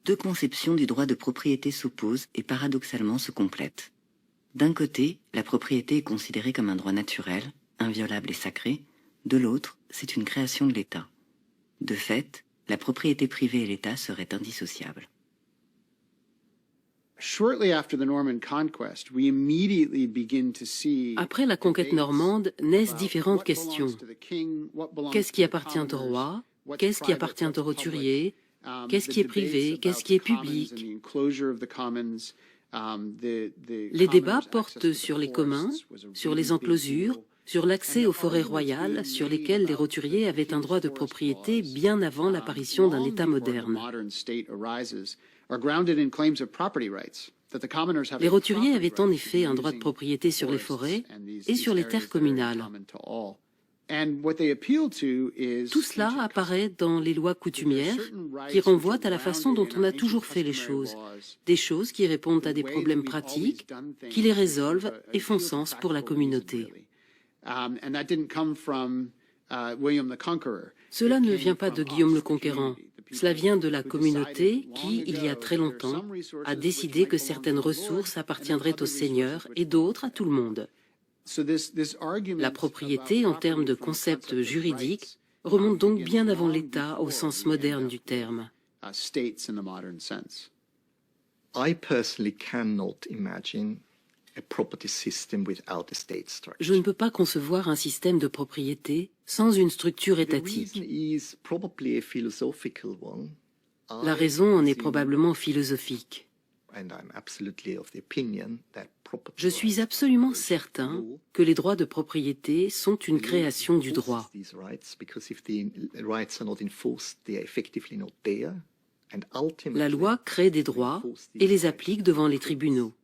deux conceptions du droit de propriété s'opposent et paradoxalement se complètent. D'un côté, la propriété est considérée comme un droit naturel, inviolable et sacré. De l'autre, c'est une création de l'État. De fait, la propriété privée et l'État seraient indissociables. Après la conquête normande, naissent différentes questions. Qu'est-ce qui appartient au roi? Qu'est-ce qui appartient au roturier? Qu'est-ce qui est privé? Qu'est-ce qui est public? Les débats portent sur les communs, sur les enclosures, sur l'accès aux forêts royales, sur lesquelles les roturiers avaient un droit de propriété bien avant l'apparition d'un État moderne. Les roturiers avaient en effet un droit de propriété sur les forêts et sur les terres communales. Tout cela apparaît dans les lois coutumières qui renvoient à la façon dont on a toujours fait les choses, des choses qui répondent à des problèmes pratiques, qui les résolvent et font sens pour la communauté. Cela ne vient pas de Guillaume le Conquérant. Cela vient de la communauté qui, il y a très longtemps, a décidé que certaines ressources appartiendraient aux seigneurs et d'autres à tout le monde. La propriété, en termes de concept juridique, remonte donc bien avant l'État au sens moderne du terme. I personally cannot imagine a property system without a state structure. Je ne peux pas concevoir un système de propriété sans une structure étatique. La raison en est probablement philosophique. Je suis absolument certain que les droits de propriété sont une création du droit. La loi crée des droits et les applique devant les tribunaux.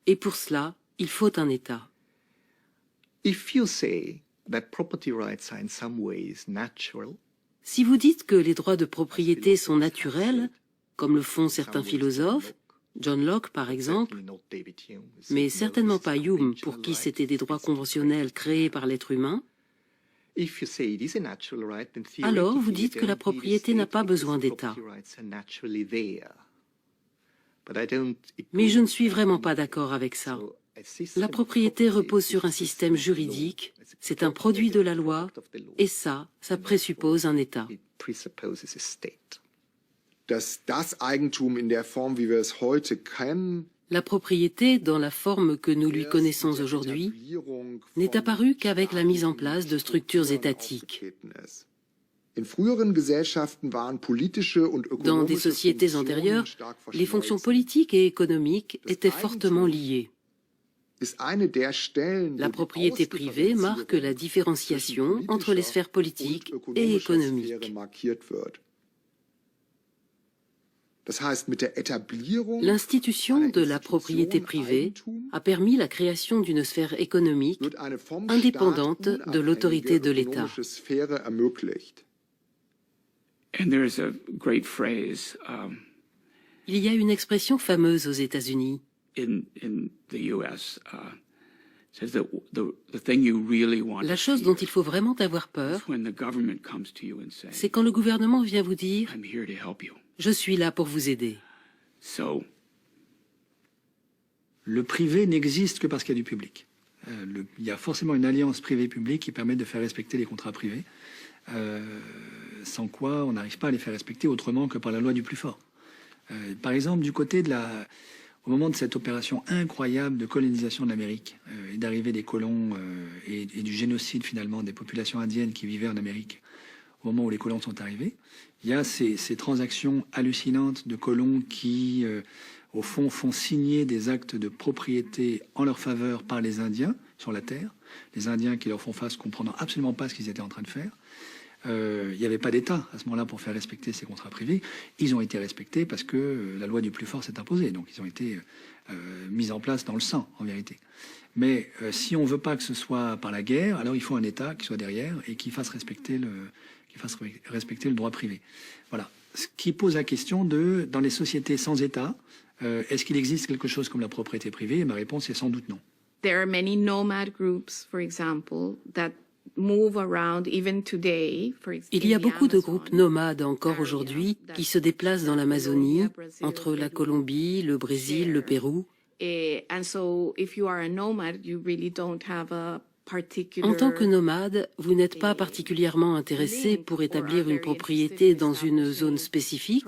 Et pour cela, il faut un État. Si vous dites que les droits de propriété sont naturels, comme le font certains philosophes, John Locke par exemple, mais certainement pas Hume pour qui c'était des droits conventionnels créés par l'être humain, alors vous dites que la propriété n'a pas besoin d'État. Mais je ne suis vraiment pas d'accord avec ça. La propriété repose sur un système juridique, c'est un produit de la loi, et ça présuppose un État. La propriété, dans la forme que nous lui connaissons aujourd'hui, n'est apparue qu'avec la mise en place de structures étatiques. Dans des sociétés antérieures, les fonctions politiques et économiques étaient fortement liées. La propriété privée marque la différenciation entre les sphères politiques et économiques. L'institution de la propriété privée a permis la création d'une sphère économique indépendante de l'autorité de l'État. Il y a une expression fameuse aux États-Unis. La chose dont il faut vraiment avoir peur, c'est quand le gouvernement vient vous dire « Je suis là pour vous aider ». Le privé n'existe que parce qu'il y a du public. Il y a forcément une alliance privée-publique qui permet de faire respecter les contrats privés, sans quoi on n'arrive pas à les faire respecter autrement que par la loi du plus fort. Par exemple, du côté de au moment de cette opération incroyable de colonisation de l'Amérique et d'arrivée des colons et du génocide finalement des populations indiennes qui vivaient en Amérique, au moment où les colons sont arrivés, il y a ces transactions hallucinantes de colons qui, au fond, font signer des actes de propriété en leur faveur par les Indiens sur la terre. Les Indiens qui leur font face comprenant absolument pas ce qu'ils étaient en train de faire. Il n'y avait pas d'État à ce moment-là pour faire respecter ces contrats privés. Ils ont été respectés parce que la loi du plus fort s'est imposée. Donc ils ont été mis en place dans le sang, en vérité. Mais si on ne veut pas que ce soit par la guerre, alors il faut un État qui soit derrière et qui fasse respecter le droit privé. Voilà. Ce qui pose la question de, dans les sociétés sans État, est-ce qu'il existe quelque chose comme la propriété privée? Et ma réponse est sans doute non. There are many nomad groups, for example, that Il y a beaucoup de groupes nomades encore aujourd'hui qui se déplacent dans l'Amazonie, entre la Colombie, le Brésil, le Pérou. En tant que nomade, vous n'êtes pas particulièrement intéressé pour établir une propriété dans une zone spécifique,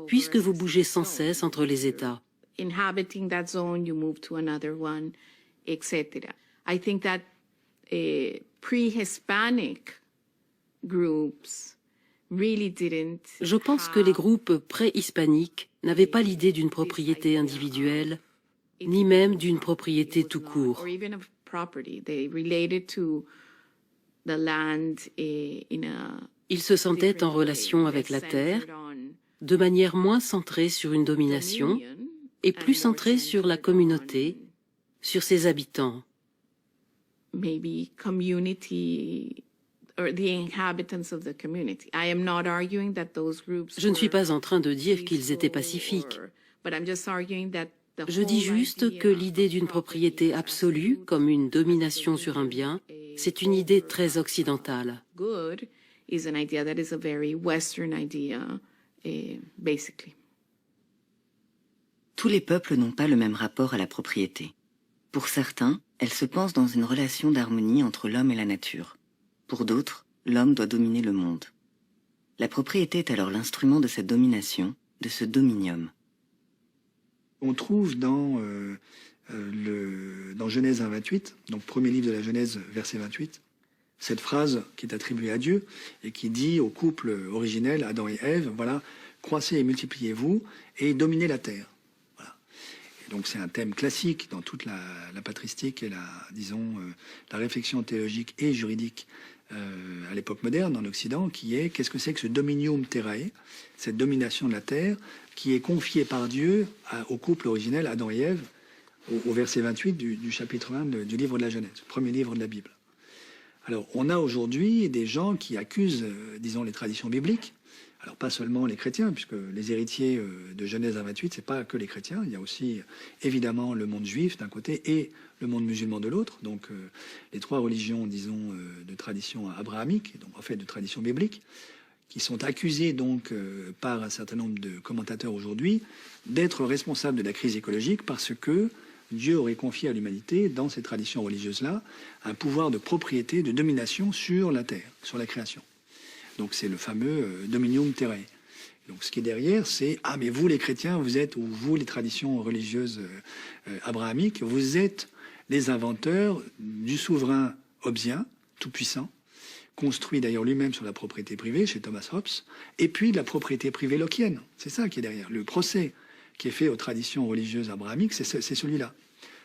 puisque vous bougez sans cesse entre les États. Inhabiting that zone, you move to another one, etc. I think that pre-Hispanic groups really didn't. Je pense que les groupes pré-hispaniques n'avaient pas l'idée d'une propriété individuelle, ni même d'une propriété tout court. Or even of property. They related to the land in a. Ils se sentaient en relation avec la terre, de manière moins centrée sur une domination, et plus centrée sur la communauté, sur ses habitants. Maybe community or the inhabitants of the community. I am not arguing that those groups. Je ne suis pas en train de dire qu'ils étaient pacifiques. But I'm just arguing that the Je dis juste que l'idée d'une propriété absolue, comme une domination sur un bien, c'est une idée très occidentale. Good is an idea that is a very Western idea, basically. Tous les peuples n'ont pas le même rapport à la propriété. Pour certains, elle se pense dans une relation d'harmonie entre l'homme et la nature. Pour d'autres, l'homme doit dominer le monde. La propriété est alors l'instrument de cette domination, de ce dominium. On trouve dans Genèse 1:28, donc premier livre de la Genèse, verset 28, cette phrase qui est attribuée à Dieu et qui dit au couple originel, Adam et Ève, voilà, croissez et multipliez-vous et dominez la terre. Voilà. Et donc c'est un thème classique dans toute la patristique et la réflexion théologique et juridique à l'époque moderne en Occident, qui est qu'est-ce que c'est que ce dominium terrae, cette domination de la terre qui est confiée par Dieu au couple originel, Adam et Ève, au verset 28 du chapitre 1 du livre de la Genèse, premier livre de la Bible. Alors, on a aujourd'hui des gens qui accusent, disons, les traditions bibliques. Alors, pas seulement les chrétiens, puisque les héritiers de Genèse 1:28, c'est pas que les chrétiens. Il y a aussi, évidemment, le monde juif d'un côté et le monde musulman de l'autre. Donc, les trois religions, disons, de tradition abrahamique, donc en fait de tradition biblique, qui sont accusés donc par un certain nombre de commentateurs aujourd'hui d'être responsables de la crise écologique parce que Dieu aurait confié à l'humanité, dans ces traditions religieuses-là, un pouvoir de propriété, de domination sur la terre, sur la création. Donc c'est le fameux dominium terrae. Donc ce qui est derrière, c'est « Ah, mais vous les chrétiens, vous êtes, ou vous les traditions religieuses abrahamiques, vous êtes les inventeurs du souverain hobbesien, tout-puissant, construit d'ailleurs lui-même sur la propriété privée, chez Thomas Hobbes, et puis de la propriété privée lockienne. C'est ça qui est derrière. Le procès qui est fait aux traditions religieuses abrahamiques, c'est celui-là.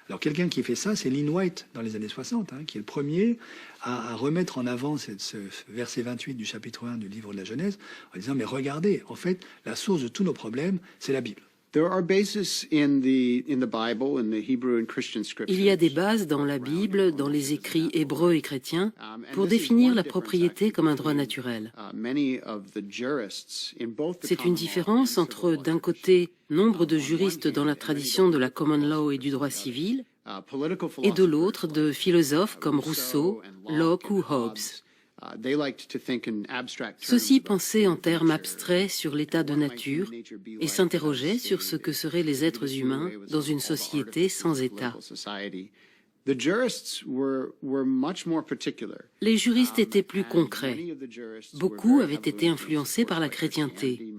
Alors quelqu'un qui fait ça, c'est Lynn White dans les années 60, qui est le premier à remettre en avant ce verset 28 du chapitre 1 du livre de la Genèse, en disant, mais regardez, en fait, la source de tous nos problèmes, c'est la Bible. There are bases in the Bible, in the Hebrew and Christian scriptures. Il y a des bases dans la Bible, dans les écrits hébreux et chrétiens, pour définir la propriété comme un droit naturel. C'est une différence entre, d'un côté, nombre de juristes dans la tradition de la common law et du droit civil, et de l'autre, de philosophes comme Rousseau, Locke ou Hobbes. Ceux-ci pensaient en termes abstraits sur l'état de nature et s'interrogeaient sur ce que seraient les êtres humains dans une société sans État. Les juristes étaient plus concrets. Beaucoup avaient été influencés par la chrétienté.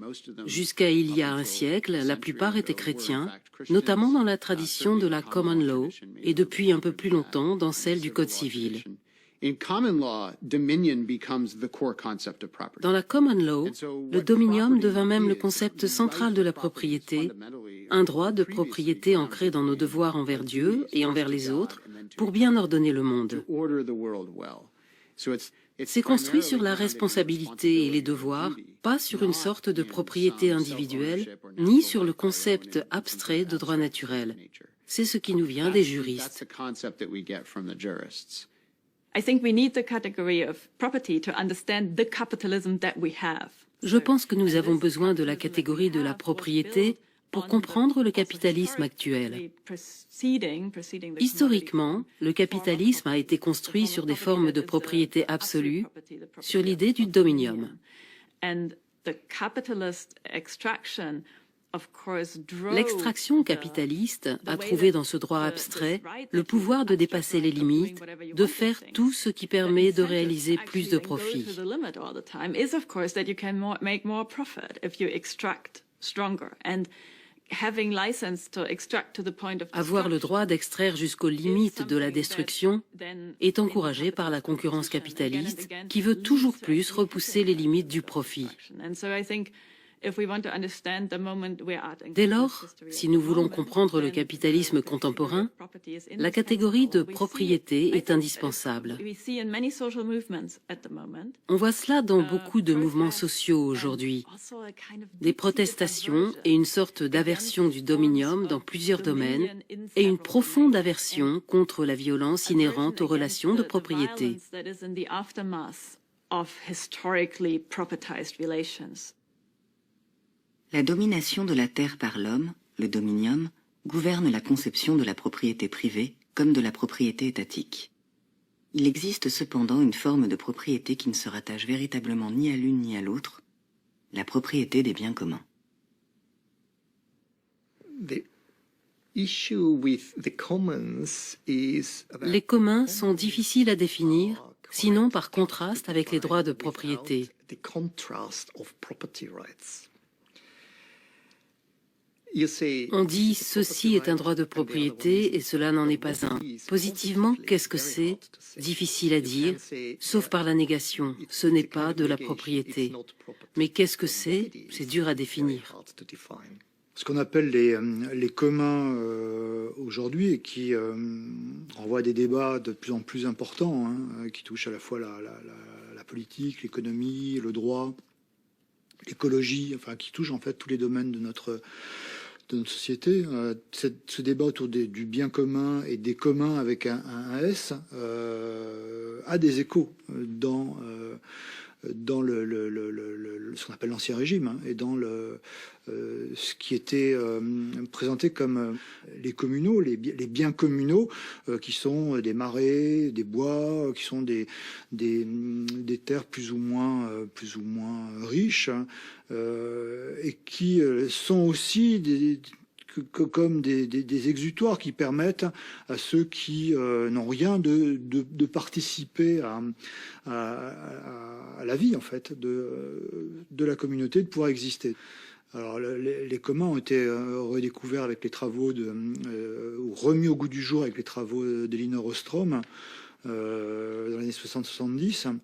Jusqu'à il y a un siècle, la plupart étaient chrétiens, notamment dans la tradition de la common law et depuis un peu plus longtemps dans celle du Code civil. Dans la common law, le dominium devint même le concept central de la propriété, un droit de propriété ancré dans nos devoirs envers Dieu et envers les autres pour bien ordonner le monde. C'est construit sur la responsabilité et les devoirs, pas sur une sorte de propriété individuelle, ni sur le concept abstrait de droit naturel. C'est ce qui nous vient des juristes. Je pense que nous avons besoin de la catégorie de la propriété pour comprendre le capitalisme actuel. Historiquement, le capitalisme a été construit sur des formes de propriété absolue, sur l'idée du dominium. L'extraction capitaliste a trouvé dans ce droit abstrait le pouvoir de dépasser les limites, de faire tout ce qui permet de réaliser plus de profit. Avoir le droit d'extraire jusqu'aux limites de la destruction est encouragé par la concurrence capitaliste qui veut toujours plus repousser les limites du profit. Dès lors, si nous voulons comprendre le capitalisme contemporain, la catégorie de propriété est indispensable. On voit cela dans beaucoup de mouvements sociaux aujourd'hui, des protestations et une sorte d'aversion du dominium dans plusieurs domaines et une profonde aversion contre la violence inhérente aux relations de propriété. La domination de la terre par l'homme, le dominium, gouverne la conception de la propriété privée comme de la propriété étatique. Il existe cependant une forme de propriété qui ne se rattache véritablement ni à l'une ni à l'autre, la propriété des biens communs. Les communs sont difficiles à définir, sinon par contraste avec les droits de propriété. On dit « ceci est un droit de propriété et cela n'en est pas un ». Positivement, qu'est-ce que c'est? Difficile à dire, sauf par la négation. Ce n'est pas de la propriété. Mais qu'est-ce que c'est? C'est dur à définir. Ce qu'on appelle les communs aujourd'hui et qui renvoient à des débats de plus en plus importants, qui touchent à la fois la politique, l'économie, le droit, l'écologie, enfin qui touchent en fait tous les domaines de notre société. Ce débat autour du bien commun et des communs avec un S a des échos dans ce qu'on appelle l'Ancien Régime et dans ce qui était présenté comme les communaux, les biens communaux, qui sont des marais, des bois, qui sont des terres plus ou moins riches, et qui sont aussi comme des exutoires qui permettent à ceux qui n'ont rien de participer à la vie en fait de la communauté, de pouvoir exister. Alors les communs ont été redécouverts avec les travaux ou remis au goût du jour avec les travaux d'Elinor Ostrom dans les années 60-70,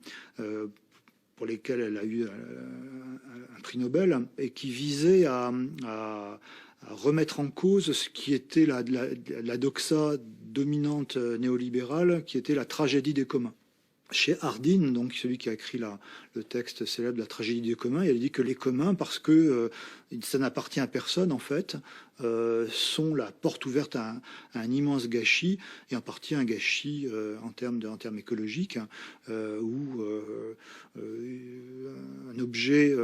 pour lesquels elle a eu un prix Nobel, et qui visait à remettre en cause ce qui était la doxa dominante néolibérale, qui était la tragédie des communs. Chez Hardin, donc celui qui a écrit le texte célèbre, La tragédie des communs, il a dit que les communs, parce que ça n'appartient à personne en fait, sont la porte ouverte à un immense gâchis, et en partie un gâchis en termes écologiques, où un objet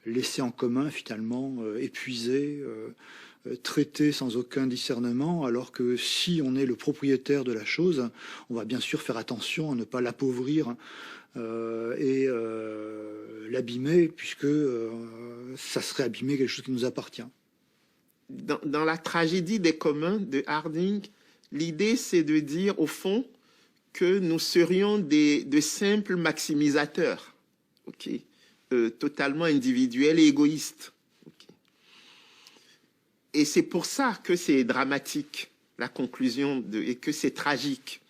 laissé en commun, finalement épuisé, traité sans aucun discernement, alors que si on est le propriétaire de la chose, on va bien sûr faire attention à ne pas l'appauvrir et l'abîmer, puisque ça serait abîmer quelque chose qui nous appartient. Dans la tragédie des communs de Harding, l'idée c'est de dire au fond que nous serions de simples maximisateurs, totalement individuels et égoïstes. Et c'est pour ça que c'est dramatique, la conclusion, et que c'est tragique.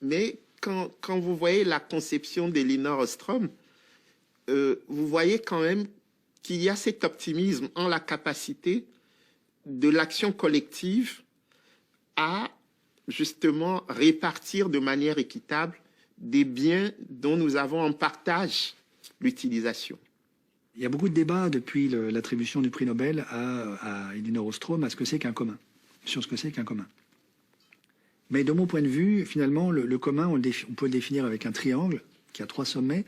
Mais quand vous voyez la conception d'Elinor Ostrom, vous voyez quand même qu'il y a cet optimisme en la capacité de l'action collective à justement répartir de manière équitable des biens dont nous avons en partage l'utilisation. Il y a beaucoup de débats depuis l'attribution du prix Nobel à Elinor Ostrom à ce que c'est qu'un commun, sur ce que c'est qu'un commun. Mais de mon point de vue, finalement, le commun, on peut le définir avec un triangle, qui a 3 sommets.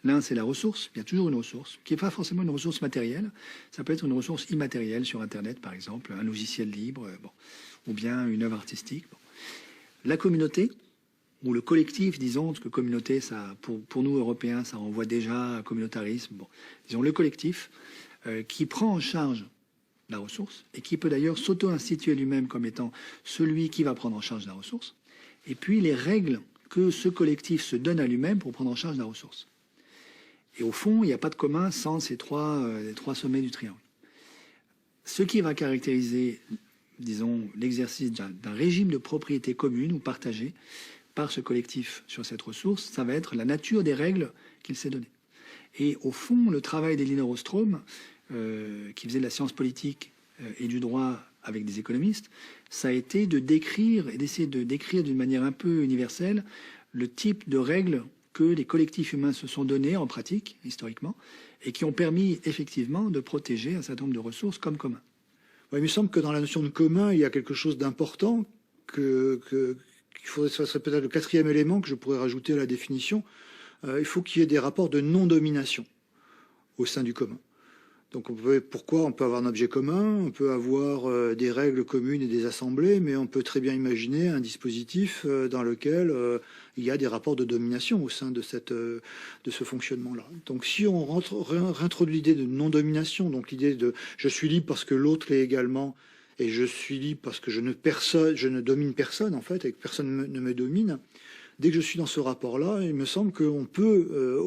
L'un, c'est la ressource. Il y a toujours une ressource, qui n'est pas forcément une ressource matérielle. Ça peut être une ressource immatérielle sur Internet, par exemple, un logiciel libre, ou bien une œuvre artistique. Bon. La communauté, ou le collectif, disons, parce que communauté, ça, pour nous, Européens, ça renvoie déjà à communautarisme. Bon. Disons le collectif, qui prend en charge la ressource, et qui peut d'ailleurs s'auto-instituer lui-même comme étant celui qui va prendre en charge la ressource, et puis les règles que ce collectif se donne à lui-même pour prendre en charge la ressource. Et au fond, il n'y a pas de commun sans ces les trois sommets du triangle. Ce qui va caractériser, disons, l'exercice d'un régime de propriété commune ou partagée par ce collectif sur cette ressource, ça va être la nature des règles qu'il s'est données. Et au fond, le travail d'Elinor Ostrom, qui faisait de la science politique et du droit avec des économistes, ça a été de décrire et d'essayer de décrire d'une manière un peu universelle le type de règles que les collectifs humains se sont donnés en pratique, historiquement, et qui ont permis effectivement de protéger un certain nombre de ressources comme commun. Ouais, il me semble que dans la notion de commun, il y a quelque chose d'important qu'il faudrait, ce serait peut-être le 4e élément que je pourrais rajouter à la définition. Il faut qu'il y ait des rapports de non-domination au sein du commun. Donc pourquoi on peut avoir un objet commun, on peut avoir des règles communes et des assemblées, mais on peut très bien imaginer un dispositif dans lequel il y a des rapports de domination au sein de ce fonctionnement-là. Donc si on réintroduit l'idée de non-domination, donc l'idée de je suis libre parce que l'autre l'est également, et je suis libre parce que je ne domine personne en fait, et que personne ne me domine. Dès que je suis dans ce rapport-là, il me semble qu'on peut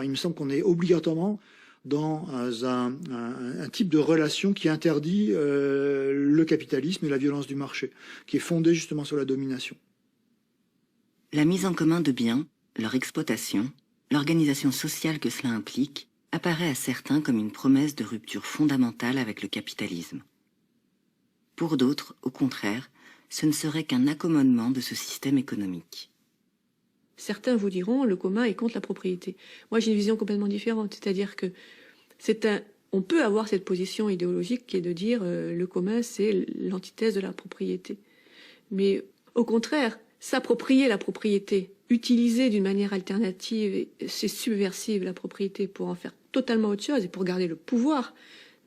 il me semble qu'on est obligatoirement dans un type de relation qui interdit le capitalisme et la violence du marché, qui est fondée justement sur la domination. La mise en commun de biens, leur exploitation, l'organisation sociale que cela implique, apparaît à certains comme une promesse de rupture fondamentale avec le capitalisme. Pour d'autres, au contraire, ce ne serait qu'un accommodement de ce système économique. Certains vous diront le commun est contre la propriété. Moi, j'ai une vision complètement différente, c'est-à-dire que on peut avoir cette position idéologique qui est de dire le commun c'est l'antithèse de la propriété. Mais au contraire, s'approprier la propriété, utiliser d'une manière alternative, c'est subversive la propriété pour en faire totalement autre chose et pour garder le pouvoir.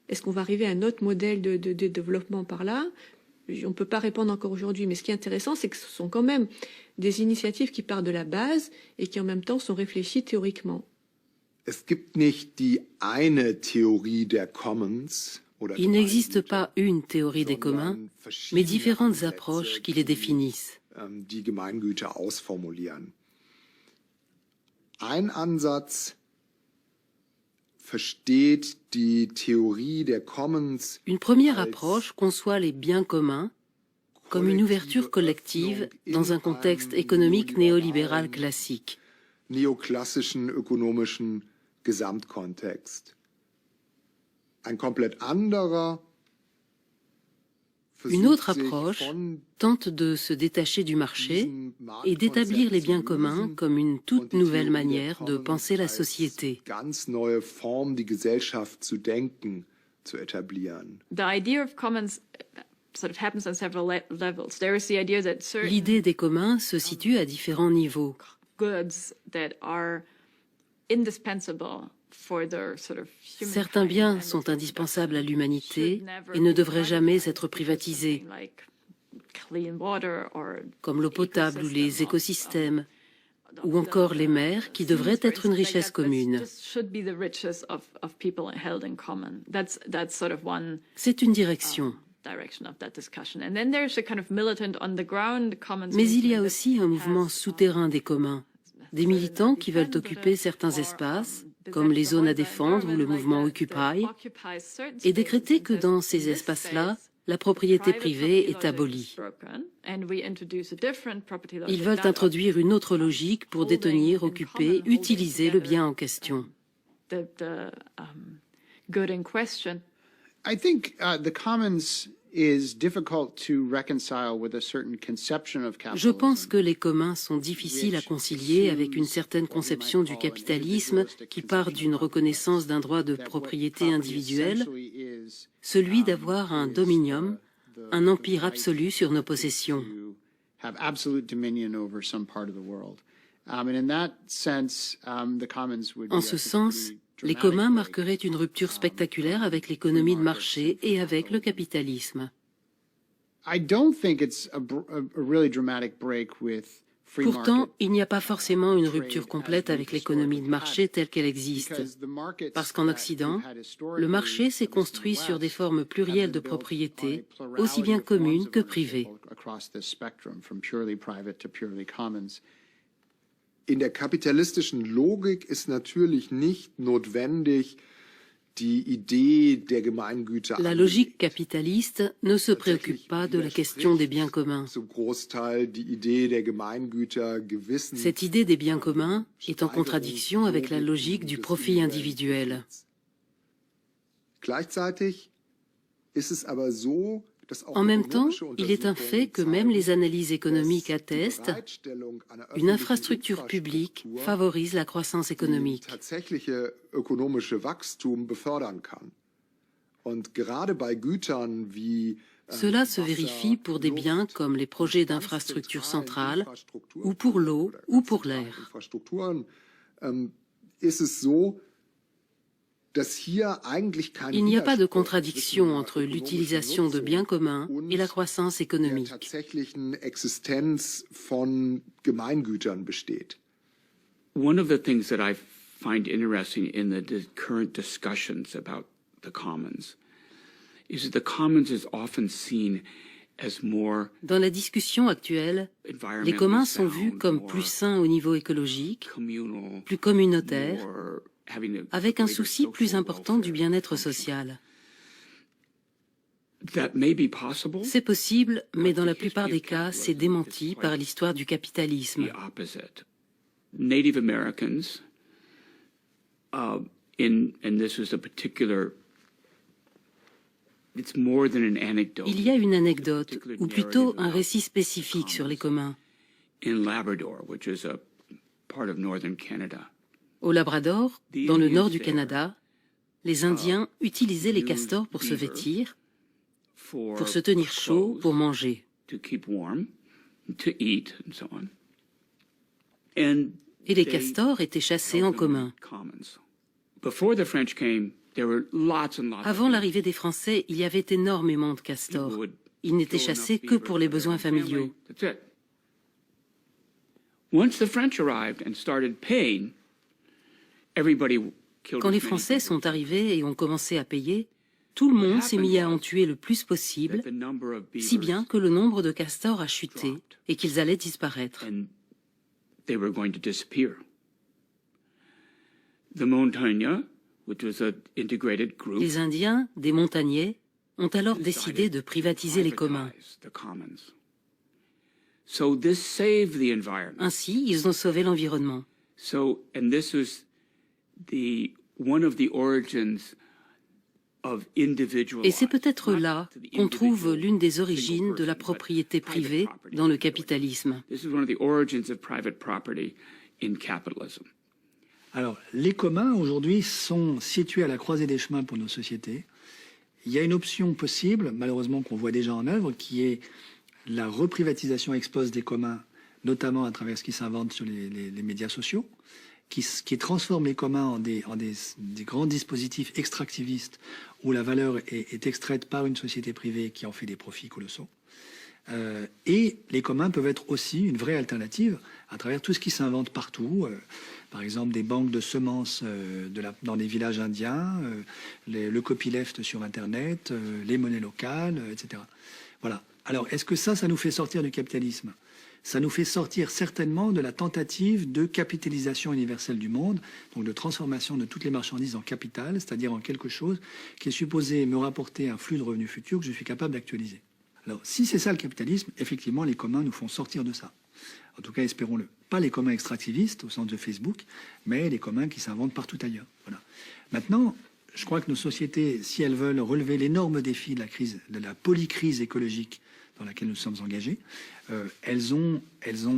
Est-ce qu'on va arriver à un autre modèle de développement par là ? On ne peut pas répondre encore aujourd'hui, mais ce qui est intéressant, c'est que ce sont quand même des initiatives qui partent de la base et qui en même temps sont réfléchies théoriquement. Il n'existe pas une théorie des communs, mais différentes approches qui les définissent. Ein Ansatz versteht die Theorie der Commons. Une première approche conçoit les biens communs comme une ouverture collective dans un contexte économique néolibéral classique. Neoklassischen ökonomischen Gesamtkontext. Ein komplett anderer. Une autre approche tente de se détacher du marché et d'établir les biens communs comme une toute nouvelle manière de penser la société. Ganz neue Form, die Gesellschaft zu denken, zu etablieren. The idea of commons sort of happens on several levels. There is the idea that certain L'idée des communs se situe à différents niveaux. goods that are indispensable for their sort of human Certains biens sont indispensables à l'humanité et ne devraient jamais être privatisés, comme l'eau potable ou les écosystèmes, ou encore les mers qui devraient être une richesse commune. C'est une direction. Mais il y a aussi un mouvement souterrain des communs, des militants qui veulent occuper certains espaces, comme les zones à défendre ou le mouvement Occupy, et décréter que dans ces espaces-là, la propriété privée est abolie. Ils veulent introduire une autre logique pour détenir, occuper, utiliser le bien en question. I think the commons is difficult to reconcile with a certain conception of capitalism. Je pense que les communs sont difficiles à concilier avec une certaine conception du capitalisme qui part d'une reconnaissance d'un droit de propriété individuelle, celui d'avoir un dominium, un empire absolu sur nos possessions. Have absolute dominion over some part of the world. And in that sense, the commons would be, En I ce think, sens, pretty les dramatic communs break. marqueraient une rupture spectaculaire avec l'économie de marché et avec le capitalisme. I don't think it's a really dramatic break with free Pourtant, market. il n'y a pas forcément une rupture complète avec l'économie de marché telle qu'elle existe. Parce qu'en Occident, le marché s'est construit sur des formes plurielles de propriété, aussi bien communes que privées. In der kapitalistischen Logik ist natürlich nicht notwendig, die Idee der Gemeingüter La logique capitaliste ne se préoccupe pas de la question des biens communs. zum Großteil die Idee der Gemeingüter gewissen. Cette idée des biens communs est en contradiction avec la logique du profit individuel. Gleichzeitig ist es aber so, En même temps, il est un fait que même les analyses économiques attestent, une infrastructure publique favorise la croissance économique. tatsächliche ökonomische Wachstum befördern kann. Und gerade bei Gütern wie Cela se vérifie pour des biens comme les projets d'infrastructures centrales, ou pour l'eau, ou pour l'air. Infrastrukturen ist es so, Il n'y a pas de contradiction entre l'utilisation de biens communs et la croissance économique. tatsächlichen Existenz von Gemeingütern besteht. One of the things that I find interesting in the current discussions about the commons is that the commons is often seen as more Dans la discussion actuelle, les communs sont vus comme plus sains au niveau écologique, communal, plus communautaires, more having a avec un greater souci social plus important du welfare bien-être function. social. That may be possible. C'est possible, mais dans la plupart des cas, c'est démenti par l'histoire du capitalisme. The opposite. Native Americans, and this is a particular, it's more than an anecdote. Il y a une anecdote, ou plutôt un récit spécifique sur les communs. In Labrador, which is a part of northern Canada. Au Labrador, dans le nord du Canada, les Indiens utilisaient les castors pour se vêtir, pour se tenir chaud, pour manger. To keep warm, to eat, and so on. And Et les castors étaient chassés en commun. commons. Before the French came, there were lots and lots Avant of l'arrivée des Français, il y avait énormément de castors. Ils n'étaient chassés que pour les besoins familiaux. That's it. Once the French arrived and started paying, everybody killed Quand les as many Français people sont arrivés et ont commencé à payer, tout le monde s'est mis à en tuer le plus possible, that the number of si beavers bien que le nombre de castors a chuté et qu'ils allaient disparaître. and they were going to disappear. The Montagnais, which was an integrated group, Les Indiens, des montagnais, ont alors décidé de privatiser les communs. privatized the commons. So this saved the environment. Ainsi, ils ont sauvé l'environnement. So, and this was one of the origins of individual. Et c'est peut-être là qu'on trouve l'une des origines de la propriété privée dans le capitalisme. This is one of the origins of private property in capitalism. Alors, les communs, aujourd'hui, sont situés à la croisée des chemins pour nos sociétés. Il y a une option possible, malheureusement qu'on voit déjà en œuvre, qui est la reprivatisation ex post des communs, notamment à travers ce qui s'invente sur les médias sociaux, qui transforme les communs en des grands dispositifs extractivistes où la valeur est extraite par une société privée qui en fait des profits colossaux. Et les communs peuvent être aussi une vraie alternative à travers tout ce qui s'invente partout, par exemple des banques de semences dans des villages indiens, le copyleft sur Internet, les monnaies locales, etc. Voilà. Alors, est-ce que ça nous fait sortir du capitalisme ? Ça nous fait sortir certainement de la tentative de capitalisation universelle du monde, donc de transformation de toutes les marchandises en capital, c'est-à-dire en quelque chose qui est supposé me rapporter un flux de revenus futurs que je suis capable d'actualiser. Alors, si c'est ça le capitalisme, effectivement, les communs nous font sortir de ça. En tout cas, espérons-le. Pas les communs extractivistes au sens de Facebook, mais les communs qui s'inventent partout ailleurs. Voilà. Maintenant, je crois que nos sociétés, si elles veulent relever l'énorme défi de la polycrise écologique dans laquelle nous sommes engagés, elles ont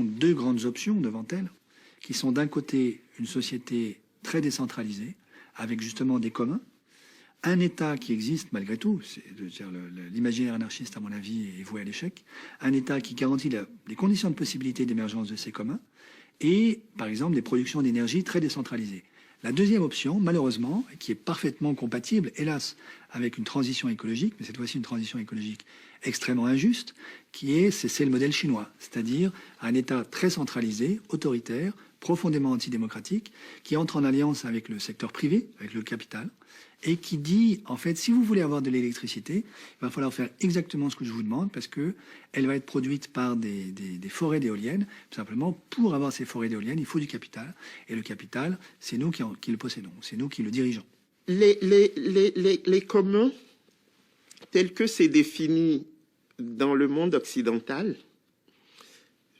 deux grandes options devant elles, qui sont d'un côté une société très décentralisée, avec justement des communs, un État qui existe malgré tout, l'imaginaire anarchiste à mon avis est voué à l'échec, un État qui garantit les conditions de possibilité d'émergence de ces communs, et, par exemple, des productions d'énergie très décentralisées. La deuxième option, malheureusement, qui est parfaitement compatible, hélas, avec une transition écologique, mais cette fois-ci une transition écologique extrêmement injuste, c'est le modèle chinois, c'est-à-dire un État très centralisé, autoritaire, profondément antidémocratique, qui entre en alliance avec le secteur privé, avec le capital, et qui dit, en fait, si vous voulez avoir de l'électricité, il va falloir faire exactement ce que je vous demande, parce que elle va être produite par des forêts d'éoliennes. Tout simplement, pour avoir ces forêts d'éoliennes, il faut du capital. Et le capital, c'est nous qui le possédons, c'est nous qui le dirigeons. Les communs, tels que c'est défini dans le monde occidental,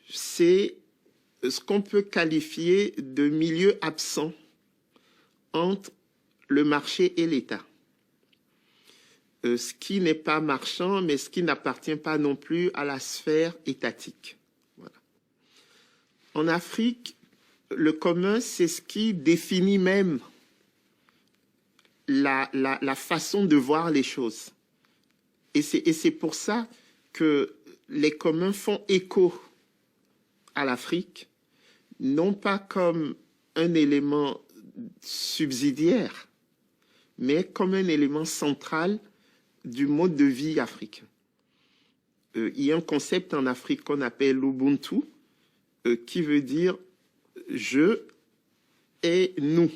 c'est ce qu'on peut qualifier de milieu absent entre le marché et l'État. Ce qui n'est pas marchand, mais ce qui n'appartient pas non plus à la sphère étatique. Voilà. En Afrique, le commun, c'est ce qui définit même la façon de voir les choses. Et c'est pour ça que les communs font écho à l'Afrique, non pas comme un élément subsidiaire, mais comme un élément central du mode de vie africain. Il y a un concept en Afrique qu'on appelle l'Ubuntu, qui veut dire « je et nous ».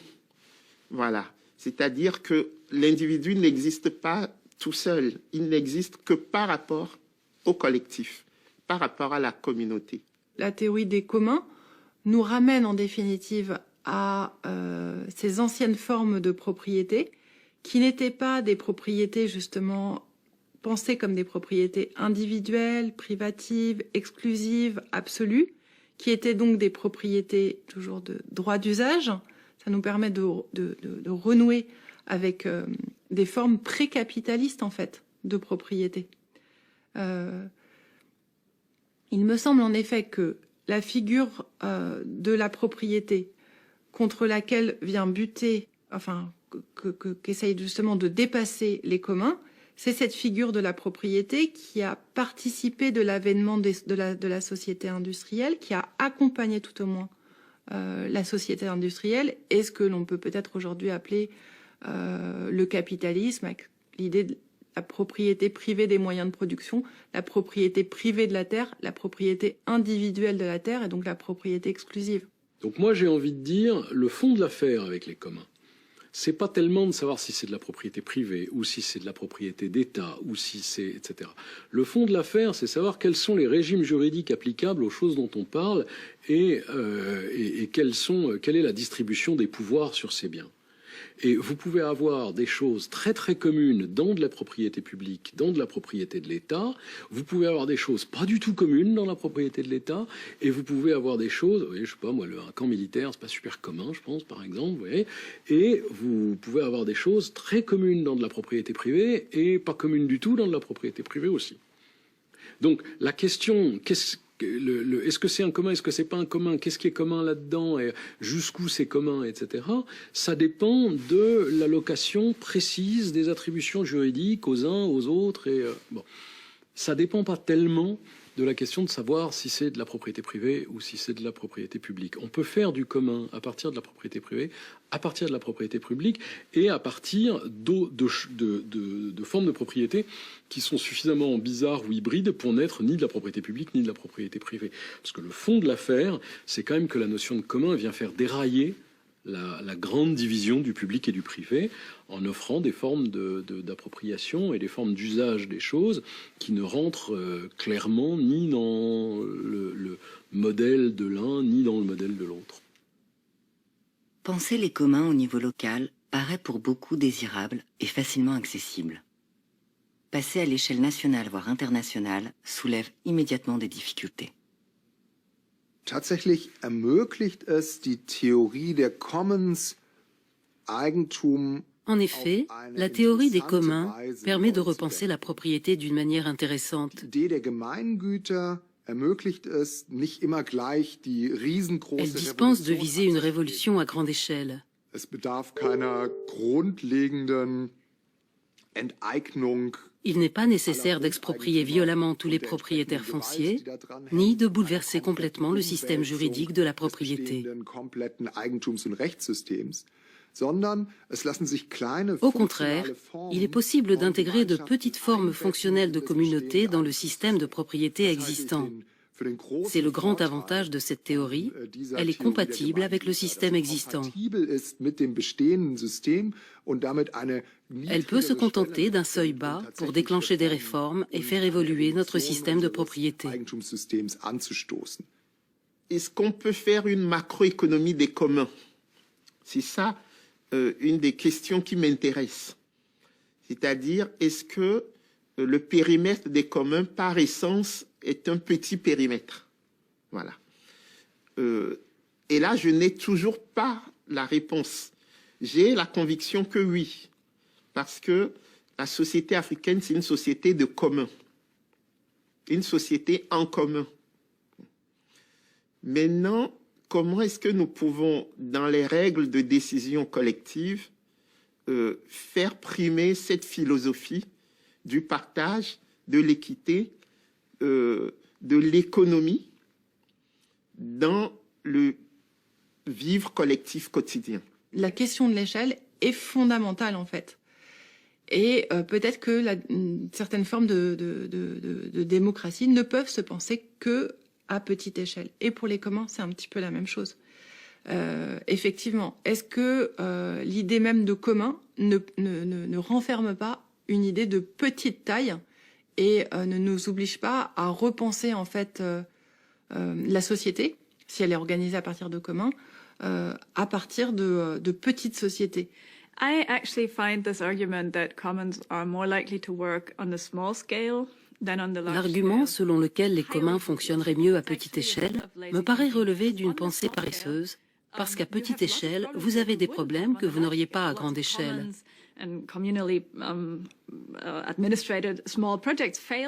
Voilà. C'est-à-dire que l'individu n'existe pas tout seul, il n'existe que par rapport au collectif, par rapport à la communauté. La théorie des communs nous ramène en définitive à ces anciennes formes de propriété qui n'étaient pas des propriétés justement pensées comme des propriétés individuelles, privatives, exclusives, absolues, qui étaient donc des propriétés toujours de droit d'usage. Ça nous permet de renouer avec des formes pré-capitalistes en fait de propriété. Il me semble en effet que la figure de la propriété contre laquelle vient buter, enfin, qu'essaye justement de dépasser les communs, c'est cette figure de la propriété qui a participé de l'avènement de la société industrielle, qui a accompagné tout au moins la société industrielle, et ce que l'on peut peut-être aujourd'hui appeler le capitalisme, avec l'idée de la propriété privée des moyens de production, la propriété privée de la terre, la propriété individuelle de la terre, et donc la propriété exclusive. Donc moi j'ai envie de dire, le fond de l'affaire avec les communs, c'est pas tellement de savoir si c'est de la propriété privée, ou si c'est de la propriété d'État, ou si c'est, etc. Le fond de l'affaire, c'est savoir quels sont les régimes juridiques applicables aux choses dont on parle, et quelle est la distribution des pouvoirs sur ces biens. Et vous pouvez avoir des choses très très communes dans de la propriété publique, dans de la propriété de l'État. Vous pouvez avoir des choses pas du tout communes dans la propriété de l'État. Et vous pouvez avoir des choses, vous voyez, je sais pas moi, un camp militaire, c'est pas super commun, je pense, par exemple, vous voyez. Et vous pouvez avoir des choses très communes dans de la propriété privée et pas communes du tout dans de la propriété privée aussi. Donc la question, est-ce que c'est un commun, est-ce que c'est pas un commun, qu'est-ce qui est commun là-dedans, et jusqu'où c'est commun, etc. Ça dépend de l'allocation précise des attributions juridiques aux uns, aux autres, et bon, ça dépend pas tellement de la question de savoir si c'est de la propriété privée ou si c'est de la propriété publique. On peut faire du commun à partir de la propriété privée, à partir de la propriété publique et à partir de formes de propriété qui sont suffisamment bizarres ou hybrides pour n'être ni de la propriété publique ni de la propriété privée. Parce que le fond de l'affaire, c'est quand même que la notion de commun vient faire dérailler la grande division du public et du privé en offrant des formes d'appropriation et des formes d'usage des choses qui ne rentrent clairement ni dans le modèle de l'un ni dans le modèle de l'autre. Penser les communs au niveau local paraît pour beaucoup désirable et facilement accessible. Passer à l'échelle nationale voire internationale soulève immédiatement des difficultés. Tatsächlich ermöglicht es die Theorie der Commons, Eigentum. En effet, la théorie des communs permet de repenser la propriété d'une manière intéressante. Elle dispense de viser une révolution à grande échelle. Es bedarf keiner grundlegenden Enteignung Il n'est pas nécessaire d'exproprier violemment tous les propriétaires fonciers, ni de bouleverser complètement le système juridique de la propriété. Au contraire, il est possible d'intégrer de petites formes fonctionnelles de communauté dans le système de propriété existant. C'est le grand avantage de cette théorie, elle est compatible avec le système existant. Elle peut se contenter d'un seuil bas pour déclencher des réformes et faire évoluer notre système de propriété. Est-ce qu'on peut faire une macroéconomie des communs? C'est ça une des questions qui m'intéresse. C'est-à-dire, est-ce que le périmètre des communs, par essence, est un petit périmètre? Voilà. Et là, je n'ai toujours pas la réponse. J'ai la conviction que oui, parce que la société africaine, c'est une société de commun, une société en commun. Maintenant, comment est-ce que nous pouvons, dans les règles de décision collective, faire primer cette philosophie du partage, de l'équité, de l'économie dans le vivre collectif quotidien? La question de l'échelle est fondamentale en fait. Et peut-être que certaines formes de démocratie ne peuvent se penser que à petite échelle. Et pour les communs, c'est un petit peu la même chose. Effectivement, est-ce que l'idée même de commun ne renferme pas une idée de petite taille et ne nous oblige pas à repenser en fait la société, si elle est organisée à partir de communs, à partir de petites sociétés? I actually find this argument that commons are more likely to work on a small scale. L'argument selon lequel les communs fonctionneraient mieux à petite échelle me paraît relever d'une pensée paresseuse, parce qu'à petite échelle, vous avez des problèmes que vous n'auriez pas à grande échelle.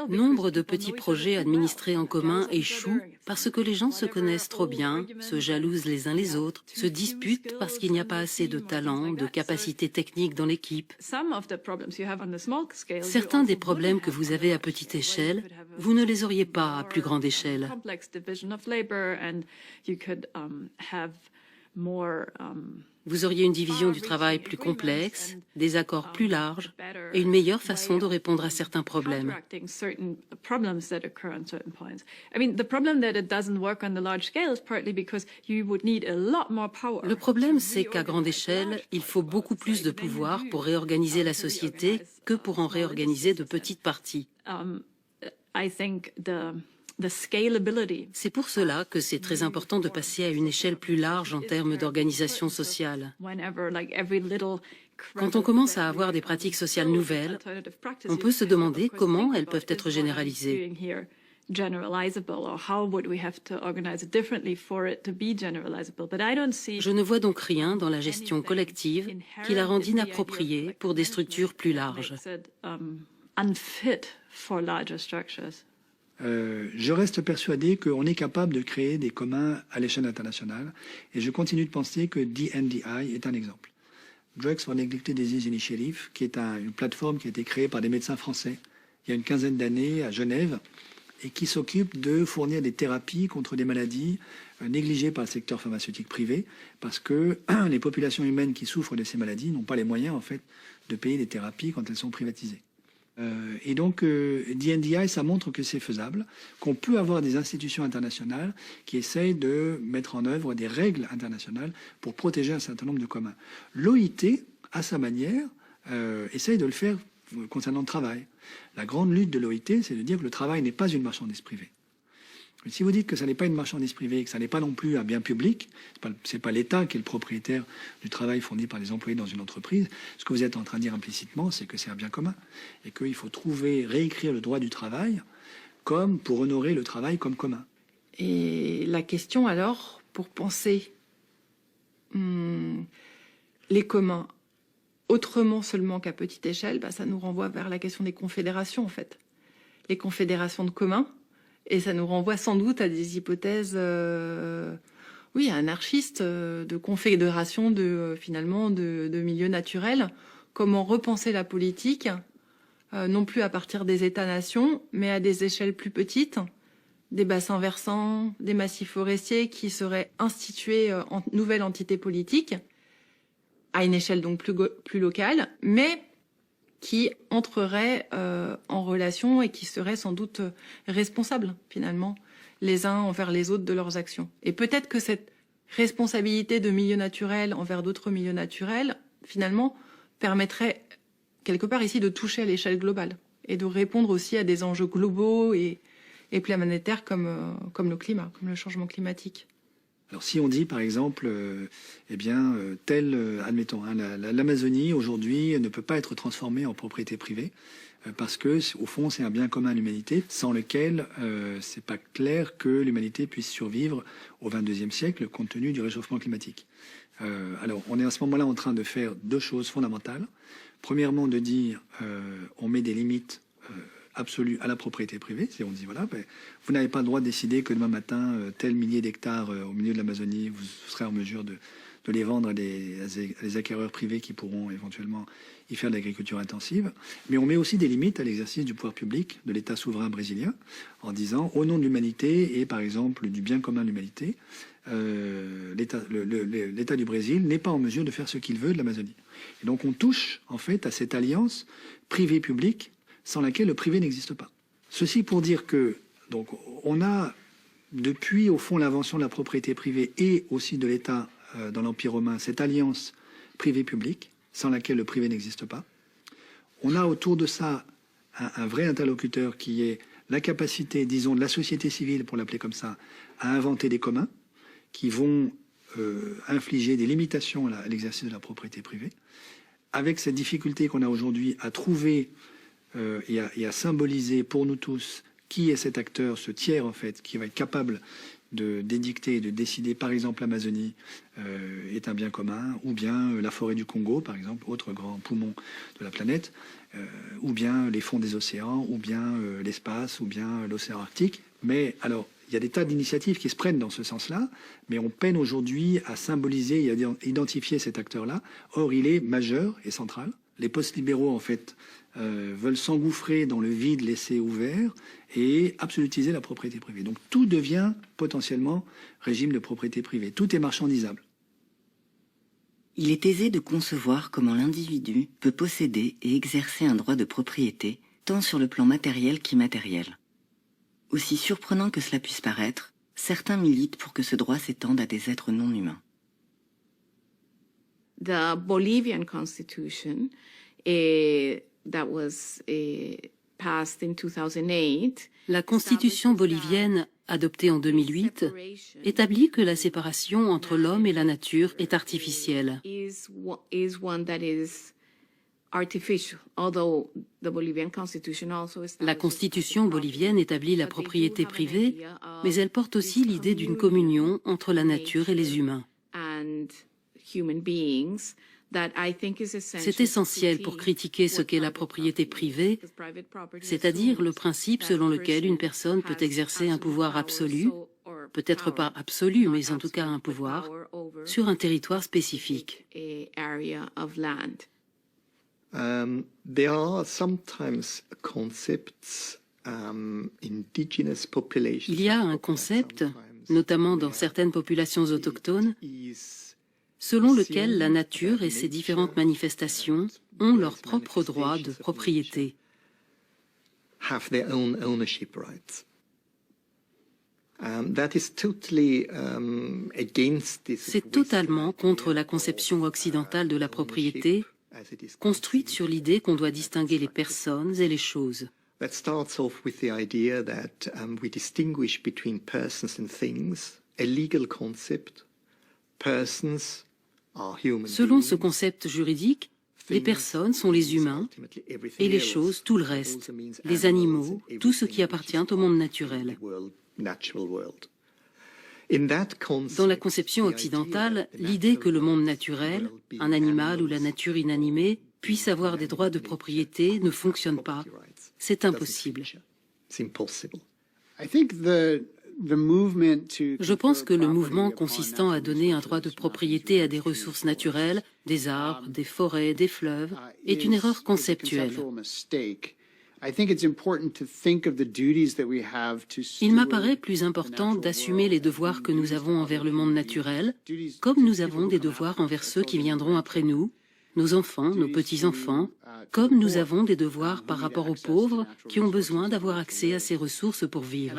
Nombre de petits projets administrés en commun échouent parce que les gens se connaissent trop bien, se jalousent les uns les autres, se disputent parce qu'il n'y a pas assez de talent, de capacités techniques dans l'équipe. Certains des problèmes que vous avez à petite échelle, vous ne les auriez pas à plus grande échelle. Vous auriez une division du travail plus complexe, des accords plus larges et une meilleure façon de répondre à certains problèmes. Le problème, c'est qu'à grande échelle, il faut beaucoup plus de pouvoir pour réorganiser la société que pour en réorganiser de petites parties. C'est pour cela que c'est très important de passer à une échelle plus large en termes d'organisation sociale. Quand on commence à avoir des pratiques sociales nouvelles, on peut se demander comment elles peuvent être généralisées. Je ne vois donc rien dans la gestion collective qui la rend inappropriée pour des structures plus larges. Je reste persuadé qu'on est capable de créer des communs à l'échelle internationale et je continue de penser que DNDi est un exemple. Drugs for Neglected Disease Initiative, qui est une plateforme qui a été créée par des médecins français il y a une quinzaine d'années à Genève et qui s'occupe de fournir des thérapies contre des maladies négligées par le secteur pharmaceutique privé parce que les populations humaines qui souffrent de ces maladies n'ont pas les moyens en fait de payer des thérapies quand elles sont privatisées. Et donc, DNDi, ça montre que c'est faisable, qu'on peut avoir des institutions internationales qui essayent de mettre en œuvre des règles internationales pour protéger un certain nombre de communs. L'OIT, à sa manière, essaye de le faire concernant le travail. La grande lutte de l'OIT, c'est de dire que le travail n'est pas une marchandise privée. Mais si vous dites que ça n'est pas une marchandise privée, que ça n'est pas non plus un bien public, c'est pas l'État qui est le propriétaire du travail fourni par les employés dans une entreprise, ce que vous êtes en train de dire implicitement, c'est que c'est un bien commun et qu'il faut réécrire le droit du travail comme pour honorer le travail comme commun. Et la question alors, pour penser les communs autrement seulement qu'à petite échelle, ça nous renvoie vers la question des confédérations en fait. Les confédérations de communs. Et ça nous renvoie sans doute à des hypothèses, anarchistes, de confédération finalement de milieux naturels. Comment repenser la politique non plus à partir des États-nations, mais à des échelles plus petites, des bassins versants, des massifs forestiers qui seraient institués en nouvelle entité politique, à une échelle donc plus locale, mais qui entreraient en relation et qui seraient sans doute responsables, finalement, les uns envers les autres de leurs actions. Et peut-être que cette responsabilité de milieu naturel envers d'autres milieux naturels, finalement, permettrait quelque part ici de toucher à l'échelle globale et de répondre aussi à des enjeux globaux et planétaires comme le climat, comme le changement climatique. Alors si on dit par exemple, admettons, hein, l'Amazonie aujourd'hui ne peut pas être transformée en propriété privée parce que au fond c'est un bien commun à l'humanité sans lequel c'est pas clair que l'humanité puisse survivre au XXIe siècle compte tenu du réchauffement climatique. Alors on est à ce moment-là en train de faire deux choses fondamentales. Premièrement, de dire on met des limites absolues à la propriété privée. Si on dit voilà, vous n'avez pas le droit de décider que demain matin, tel millier d'hectares au milieu de l'Amazonie, vous serez en mesure de les vendre à des acquéreurs privés qui pourront éventuellement y faire de l'agriculture intensive. Mais on met aussi des limites à l'exercice du pouvoir public de l'État souverain brésilien en disant au nom de l'humanité et par exemple du bien commun de l'humanité, l'État du Brésil n'est pas en mesure de faire ce qu'il veut de l'Amazonie. Et donc on touche en fait à cette alliance privé-public sans laquelle le privé n'existe pas. Ceci pour dire que donc on a depuis au fond l'invention de la propriété privée et aussi de l'État dans l'Empire romain cette alliance privé-public sans laquelle le privé n'existe pas. On a autour de ça un vrai interlocuteur qui est la capacité, disons, de la société civile, pour l'appeler comme ça, à inventer des communs qui vont infliger des limitations à l'exercice de la propriété privée, avec cette difficulté qu'on a aujourd'hui à trouver et à symboliser pour nous tous qui est cet acteur, ce tiers en fait, qui va être capable d'édicter et de décider, par exemple, l'Amazonie est un bien commun, ou bien la forêt du Congo, par exemple, autre grand poumon de la planète, ou bien les fonds des océans, ou bien l'espace, ou bien l'océan Arctique. Mais alors, il y a des tas d'initiatives qui se prennent dans ce sens-là, mais on peine aujourd'hui à symboliser et à identifier cet acteur-là. Or, il est majeur et central. Les post-libéraux, en fait, veulent s'engouffrer dans le vide laissé ouvert et absolutiser la propriété privée. Donc tout devient potentiellement régime de propriété privée. Tout est marchandisable. Il est aisé de concevoir comment l'individu peut posséder et exercer un droit de propriété, tant sur le plan matériel qu'immatériel. Aussi surprenant que cela puisse paraître, certains militent pour que ce droit s'étende à des êtres non humains. The Bolivian Constitution that was passed in 2008. La constitution bolivienne, adoptée en 2008, établit que la séparation entre l'homme et la nature est artificielle. La constitution bolivienne établit la propriété privée, mais elle porte aussi l'idée d'une communion entre la nature et les humains. C'est essentiel pour critiquer ce qu'est la propriété privée, c'est-à-dire le principe selon lequel une personne peut exercer un pouvoir absolu, peut-être pas absolu, mais en tout cas un pouvoir, sur un territoire spécifique. There are sometimes concepts, indigenous populations. Il y a un concept, notamment dans certaines populations autochtones, selon lequel la nature et ses différentes manifestations ont leur propre droit de propriété. C'est totalement contre la conception occidentale de la propriété, construite sur l'idée qu'on doit distinguer les personnes et les choses. That starts off with the idea that we distinguish between persons and things, a legal concept. Persons are human. Selon ce concept juridique, les personnes sont les humains et les choses, tout le reste, les animaux, tout ce qui appartient au monde naturel. Dans la conception occidentale, l'idée que le monde naturel, un animal ou la nature inanimée, puisse avoir des droits de propriété ne fonctionne pas. C'est impossible. Je pense que le mouvement consistant à donner un droit de propriété à des ressources naturelles, des arbres, des forêts, des fleuves, est une erreur conceptuelle. Il m'apparaît plus important d'assumer les devoirs que nous avons envers le monde naturel, comme nous avons des devoirs envers ceux qui viendront après nous, nos enfants, nos petits-enfants, comme nous avons des devoirs par rapport aux pauvres qui ont besoin d'avoir accès à ces ressources pour vivre.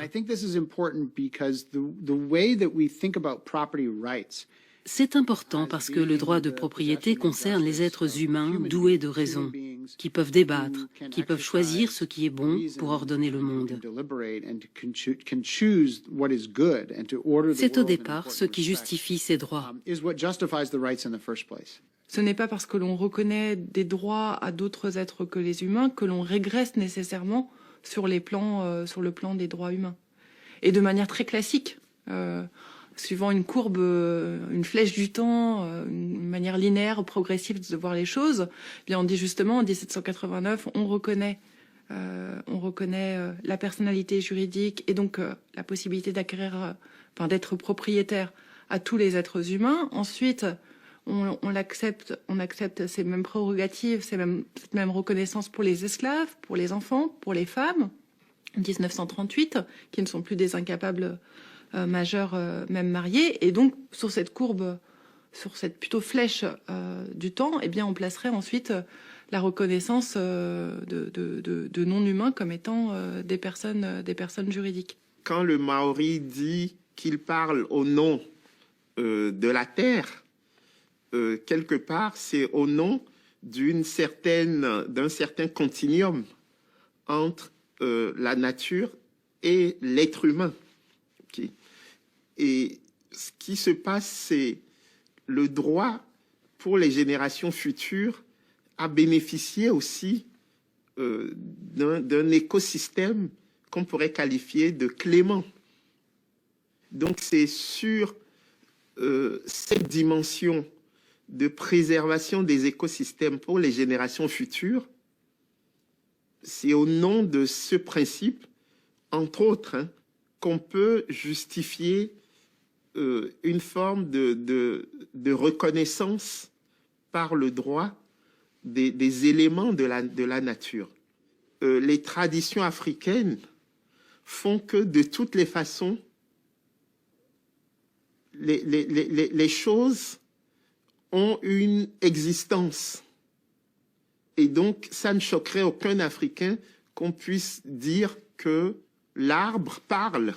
C'est important parce que le droit de propriété concerne les êtres humains doués de raison, qui peuvent débattre, qui peuvent choisir ce qui est bon pour ordonner le monde. C'est au départ ce qui justifie ces droits. Ce n'est pas parce que l'on reconnaît des droits à d'autres êtres que les humains que l'on régresse nécessairement sur le plan des droits humains. Et de manière très classique, suivant une courbe, une flèche du temps, une manière linéaire, progressive de voir les choses, eh bien on dit justement en 1789, on reconnaît la personnalité juridique et donc la possibilité d'acquérir, d'être propriétaire à tous les êtres humains. Ensuite, on accepte ces mêmes prérogatives, cette même reconnaissance pour les esclaves, pour les enfants, pour les femmes, en 1938, qui ne sont plus des incapables majeurs, même mariés. Et donc, sur cette courbe, sur cette plutôt flèche du temps, eh bien, on placerait ensuite la reconnaissance de non-humains comme étant des personnes juridiques. Quand le Maori dit qu'il parle au nom de la terre, quelque part, c'est au nom d'un certain continuum entre la nature et l'être humain. Okay. Et ce qui se passe, c'est le droit pour les générations futures à bénéficier aussi d'un écosystème qu'on pourrait qualifier de clément. Donc c'est sur cette dimension de préservation des écosystèmes pour les générations futures, c'est au nom de ce principe, entre autres, qu'on peut justifier une forme de reconnaissance par le droit des éléments de la nature. Les traditions africaines font que, de toutes les façons, les choses ont une existence. Et donc, ça ne choquerait aucun Africain qu'on puisse dire que l'arbre parle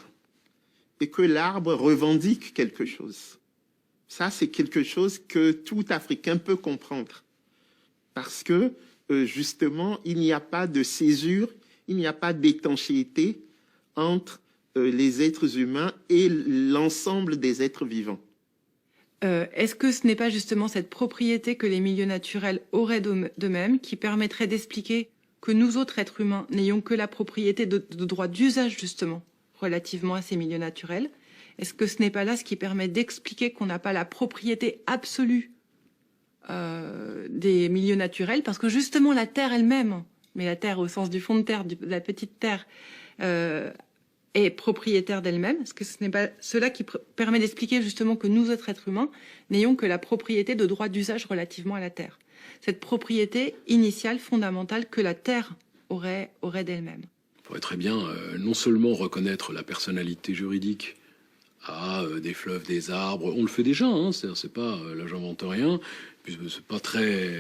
et que l'arbre revendique quelque chose. Ça, c'est quelque chose que tout Africain peut comprendre. Parce que, justement, il n'y a pas de césure, il n'y a pas d'étanchéité entre les êtres humains et l'ensemble des êtres vivants. Est-ce que ce n'est pas justement cette propriété que les milieux naturels auraient d'eux-mêmes qui permettrait d'expliquer que nous autres êtres humains n'ayons que la propriété de droit d'usage justement relativement à ces milieux naturels? Est-ce que ce n'est pas là ce qui permet d'expliquer qu'on n'a pas la propriété absolue des milieux naturels? Parce que justement la Terre elle-même, mais la Terre au sens du fond de terre, de la petite Terre, est propriétaire d'elle-même. Est-ce que ce n'est pas cela qui permet d'expliquer justement que nous autres êtres humains n'ayons que la propriété de droit d'usage relativement à la Terre? Cette propriété initiale, fondamentale, que la Terre aurait d'elle-même. On pourrait très bien non seulement reconnaître la personnalité juridique à des fleuves, des arbres, on le fait déjà, hein, c'est pas, là j'invente rien, puis c'est pas très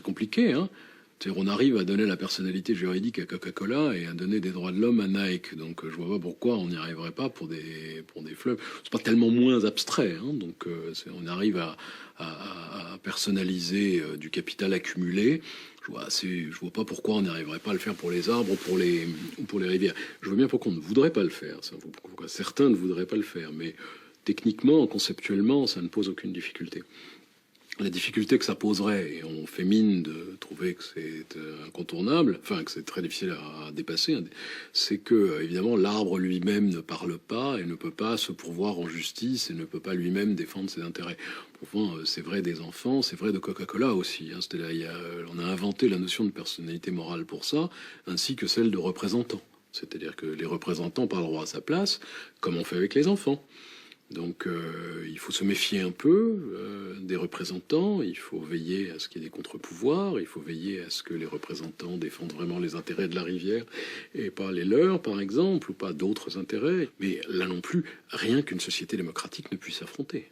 compliqué, hein. On arrive à donner la personnalité juridique à Coca-Cola et à donner des droits de l'homme à Nike. Donc je vois pas pourquoi on n'y arriverait pas pour des fleuves. C'est pas tellement moins abstrait, hein. Donc on arrive à personnaliser du capital accumulé. Je vois pas pourquoi on n'y arriverait pas à le faire pour les arbres ou pour les rivières. Je vois bien pourquoi on ne voudrait pas le faire. Pourquoi certains ne voudraient pas le faire. Mais techniquement, conceptuellement, ça ne pose aucune difficulté. La difficulté que ça poserait, et on fait mine de trouver que c'est incontournable, enfin que c'est très difficile à dépasser, c'est que évidemment l'arbre lui-même ne parle pas et ne peut pas se pourvoir en justice et ne peut pas lui-même défendre ses intérêts. Enfin, c'est vrai des enfants, c'est vrai de Coca-Cola aussi. Hein. On a inventé la notion de personnalité morale pour ça, ainsi que celle de représentant. C'est-à-dire que les représentants parleront à sa place, comme on fait avec les enfants. Donc il faut se méfier un peu des représentants, il faut veiller à ce qu'il y ait des contre-pouvoirs, il faut veiller à ce que les représentants défendent vraiment les intérêts de la rivière et pas les leurs, par exemple, ou pas d'autres intérêts. Mais là non plus, rien qu'une société démocratique ne puisse affronter.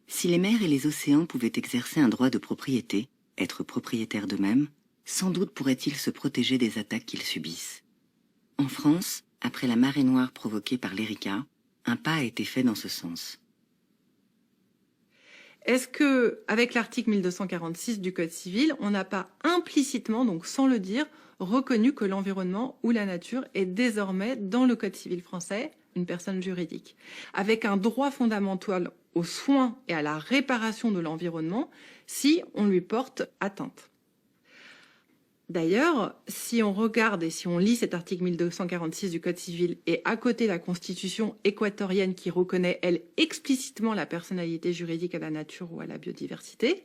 Si les mers et les océans pouvaient exercer un droit de propriété, être propriétaires d'eux-mêmes, sans doute pourraient-ils se protéger des attaques qu'ils subissent. En France, après la marée noire provoquée par l'Erika, un pas a été fait dans ce sens. Est-ce que, avec l'article 1246 du Code civil, on n'a pas implicitement, donc sans le dire, reconnu que l'environnement ou la nature est désormais, dans le Code civil français, une personne juridique, avec un droit fondamental aux soins et à la réparation de l'environnement si on lui porte atteinte? D'ailleurs, si on regarde et si on lit cet article 1246 du Code civil et à côté la Constitution équatorienne qui reconnaît, elle, explicitement la personnalité juridique à la nature ou à la biodiversité,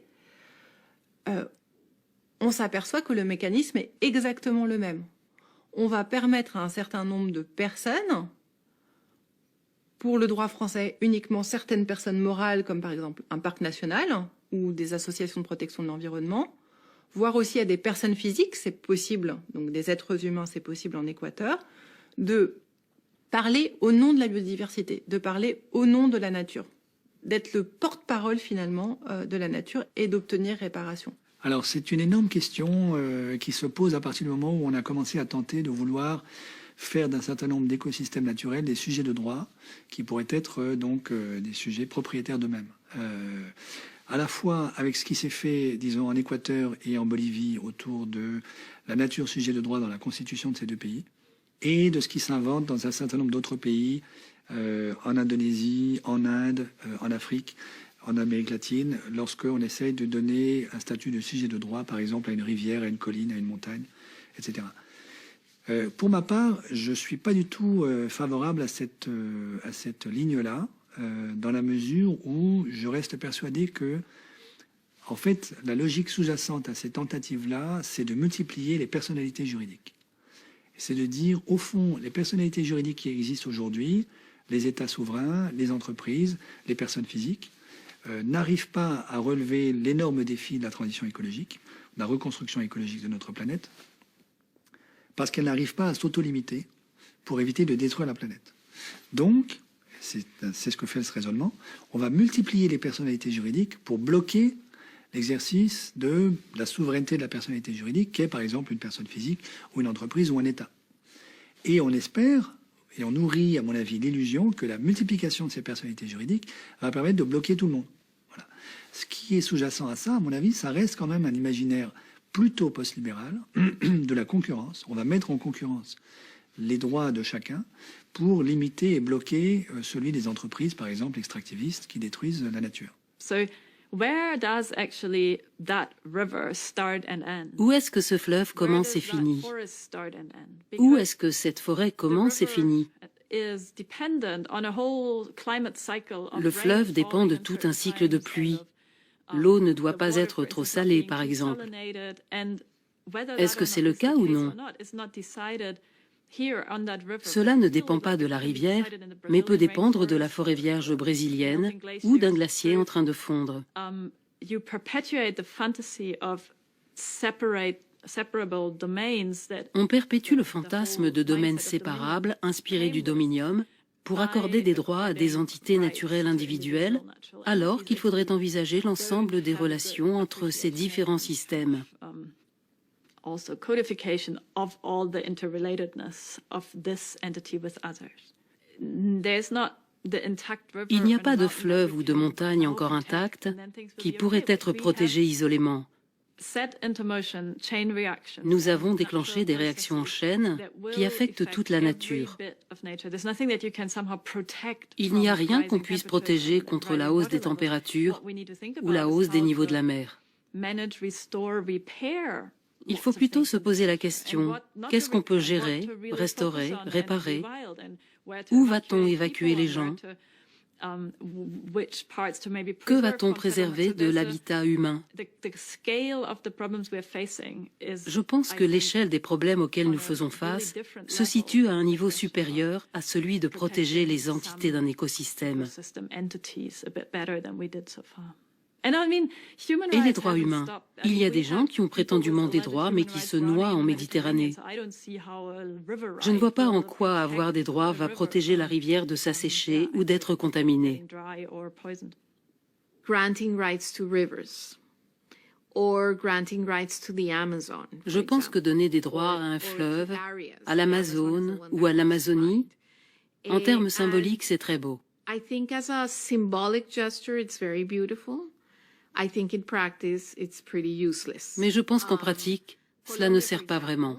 on s'aperçoit que le mécanisme est exactement le même. On va permettre à un certain nombre de personnes, pour le droit français, uniquement certaines personnes morales, comme par exemple un parc national ou des associations de protection de l'environnement, voire aussi à des personnes physiques, c'est possible, donc des êtres humains, c'est possible en Équateur, de parler au nom de la biodiversité, de parler au nom de la nature, d'être le porte-parole finalement de la nature et d'obtenir réparation. Alors c'est une énorme question qui se pose à partir du moment où on a commencé à tenter de vouloir faire d'un certain nombre d'écosystèmes naturels des sujets de droit qui pourraient être donc des sujets propriétaires d'eux-mêmes. À la fois avec ce qui s'est fait, disons, en Équateur et en Bolivie autour de la nature sujet de droit dans la constitution de ces deux pays, et de ce qui s'invente dans un certain nombre d'autres pays, en Indonésie, en Inde, en Afrique, en Amérique latine, lorsqu'on essaye de donner un statut de sujet de droit, par exemple, à une rivière, à une colline, à une montagne, etc. Pour ma part, je ne suis pas du tout favorable à cette ligne-là, dans la mesure où je reste persuadé que, en fait, la logique sous-jacente à ces tentatives-là, c'est de multiplier les personnalités juridiques. C'est de dire, au fond, les personnalités juridiques qui existent aujourd'hui, les États souverains, les entreprises, les personnes physiques, n'arrivent pas à relever l'énorme défi de la transition écologique, de la reconstruction écologique de notre planète, parce qu'elles n'arrivent pas à s'auto-limiter pour éviter de détruire la planète. Donc, c'est ce que fait ce raisonnement, on va multiplier les personnalités juridiques pour bloquer l'exercice de la souveraineté de la personnalité juridique, qui est par exemple une personne physique ou une entreprise ou un État. Et on espère, et on nourrit à mon avis l'illusion que la multiplication de ces personnalités juridiques va permettre de bloquer tout le monde. Voilà. Ce qui est sous-jacent à ça, à mon avis, ça reste quand même un imaginaire plutôt post-libéral de la concurrence. On va mettre en concurrence les droits de chacun pour limiter et bloquer celui des entreprises, par exemple extractivistes, qui détruisent la nature. So, where does actually that river start and end? Où est-ce que ce fleuve commence et finit? Où est-ce que cette forêt commence et finit? Le fleuve dépend de tout un cycle de pluie. L'eau ne doit pas être trop salée, par exemple. Est-ce que c'est le cas ou non? Cela ne dépend pas de la rivière, mais peut dépendre de la forêt vierge brésilienne ou d'un glacier en train de fondre. On perpétue le fantasme de domaines séparables inspirés du dominium pour accorder des droits à des entités naturelles individuelles, alors qu'il faudrait envisager l'ensemble des relations entre ces différents systèmes. Also codification of all the interrelatedness of this entity with others. There's not the intact river. Il n'y a pas de fleuve ou de montagne encore intacte qui pourrait être protégé isolément. Nous avons déclenché des réactions en chaîne qui affectent toute la nature. Il n'y a rien qu'on puisse protéger contre la hausse des températures ou la hausse des niveaux de la mer. Il faut plutôt se poser la question, qu'est-ce qu'on peut gérer, restaurer, réparer? Où va-t-on évacuer les gens? Que va-t-on préserver de l'habitat humain? Je pense que l'échelle des problèmes auxquels nous faisons face se situe à un niveau supérieur à celui de protéger les entités d'un écosystème. Et les droits humains? Il y a des gens qui ont prétendument des droits, mais qui se noient en Méditerranée. Je ne vois pas en quoi avoir des droits va protéger la rivière de s'assécher ou d'être contaminée. Je pense que donner des droits à un fleuve, à l'Amazone ou à l'Amazonie, en termes symboliques, c'est très beau. Mais je pense qu'en pratique, cela ne sert pas vraiment.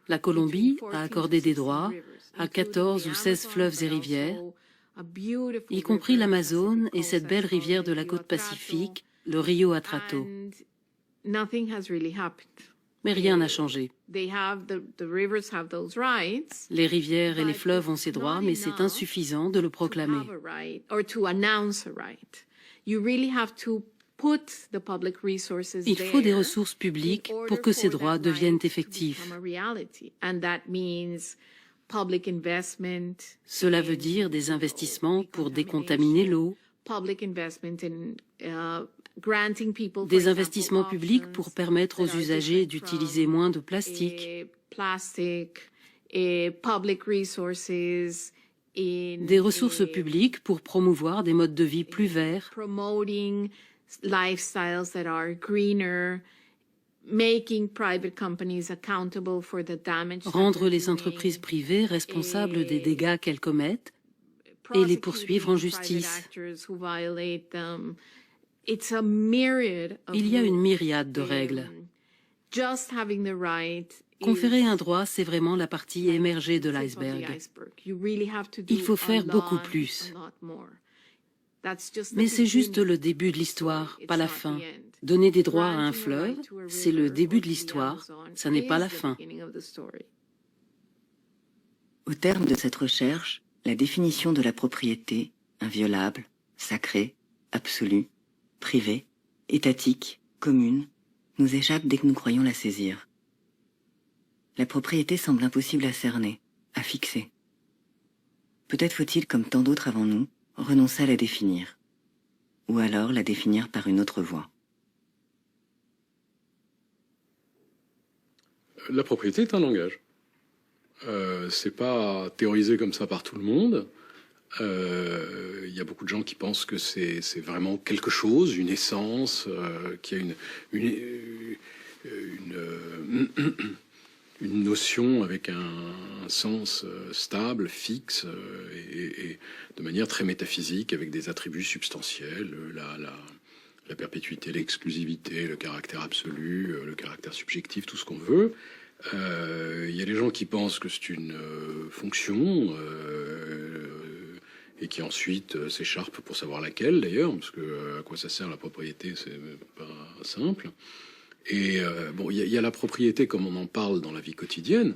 La Colombie a accordé des droits à 14 ou 16 fleuves et rivières, y compris l'Amazone et cette belle rivière de la côte pacifique, le Rio Atrato. Mais rien n'a changé. Les rivières et les fleuves ont ces droits, mais c'est insuffisant de le proclamer. Il faut des ressources publiques pour que ces droits deviennent effectifs. Cela veut dire des investissements pour décontaminer l'eau, des investissements publics pour permettre aux usagers d'utiliser moins de plastique, des ressources publiques pour promouvoir des modes de vie plus verts, rendre les entreprises privées responsables des dégâts qu'elles commettent et les poursuivre en justice. Il y a une myriade de règles. Conférer un droit, c'est vraiment la partie émergée de l'iceberg. Il faut faire beaucoup plus. Mais c'est juste le début de l'histoire, pas la fin. Donner des droits à un fleuve, c'est le début de l'histoire, ça n'est pas la fin. Au terme de cette recherche, la définition de la propriété, inviolable, sacrée, absolue, privée, étatique, commune, nous échappe dès que nous croyons la saisir. La propriété semble impossible à cerner, à fixer. Peut-être faut-il, comme tant d'autres avant nous, renoncer à la définir, ou alors la définir par une autre voie. La propriété est un langage. C'est pas théorisé comme ça par tout le monde. Il y a beaucoup de gens qui pensent que c'est vraiment quelque chose, une essence, qui a une notion avec un sens stable, fixe, et de manière très métaphysique, avec des attributs substantiels, la perpétuité, l'exclusivité, le caractère absolu, le caractère subjectif, tout ce qu'on veut. Il y a des gens qui pensent que c'est une fonction et qui ensuite s'écharpent pour savoir laquelle d'ailleurs, parce que à quoi ça sert la propriété, c'est pas simple. Et bon, il y a la propriété comme on en parle dans la vie quotidienne,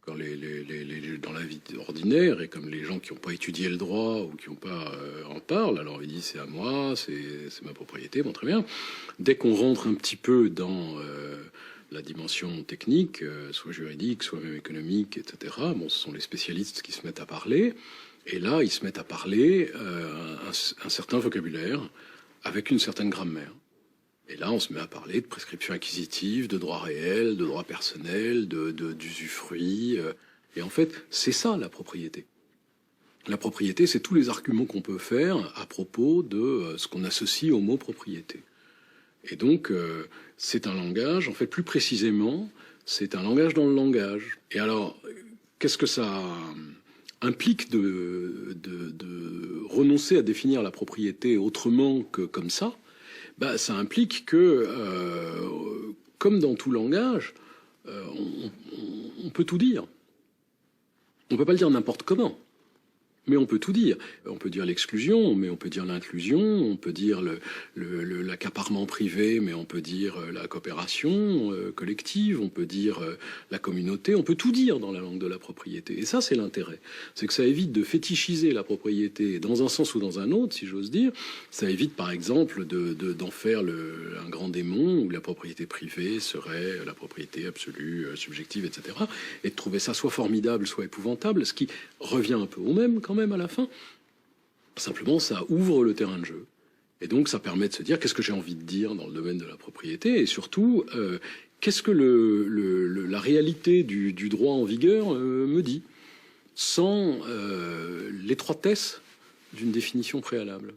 quand dans la vie ordinaire, et comme les gens qui n'ont pas étudié le droit ou qui n'ont pas en parlent, alors ils disent c'est à moi, c'est ma propriété, bon très bien. Dès qu'on rentre un petit peu dans la dimension technique, soit juridique, soit même économique, etc., bon, ce sont les spécialistes qui se mettent à parler, et là ils se mettent à parler un certain vocabulaire avec une certaine grammaire. Et là, on se met à parler de prescription acquisitive, de droit réel, de droit personnel, d'usufruit. Et en fait, c'est ça la propriété. La propriété, c'est tous les arguments qu'on peut faire à propos de ce qu'on associe au mot propriété. Et donc, c'est un langage, en fait, plus précisément, c'est un langage dans le langage. Et alors, qu'est-ce que ça implique de renoncer à définir la propriété autrement que comme ça? Bah, ça implique que, comme dans tout langage, on peut tout dire. On peut pas le dire n'importe comment, Mais on peut tout dire. On peut dire l'exclusion, mais on peut dire l'inclusion, on peut dire l'accaparement privé, mais on peut dire la coopération collective, on peut dire la communauté, on peut tout dire dans la langue de la propriété. Et ça, c'est l'intérêt. C'est que ça évite de fétichiser la propriété dans un sens ou dans un autre, si j'ose dire. Ça évite, par exemple, d'en faire un grand démon où la propriété privée serait la propriété absolue, subjective, etc. Et de trouver ça soit formidable, soit épouvantable, ce qui revient un peu au même, quand même, à la fin. Simplement, ça ouvre le terrain de jeu. Et donc, ça permet de se dire qu'est-ce que j'ai envie de dire dans le domaine de la propriété et surtout, qu'est-ce que la réalité du droit en vigueur me dit, sans l'étroitesse d'une définition préalable.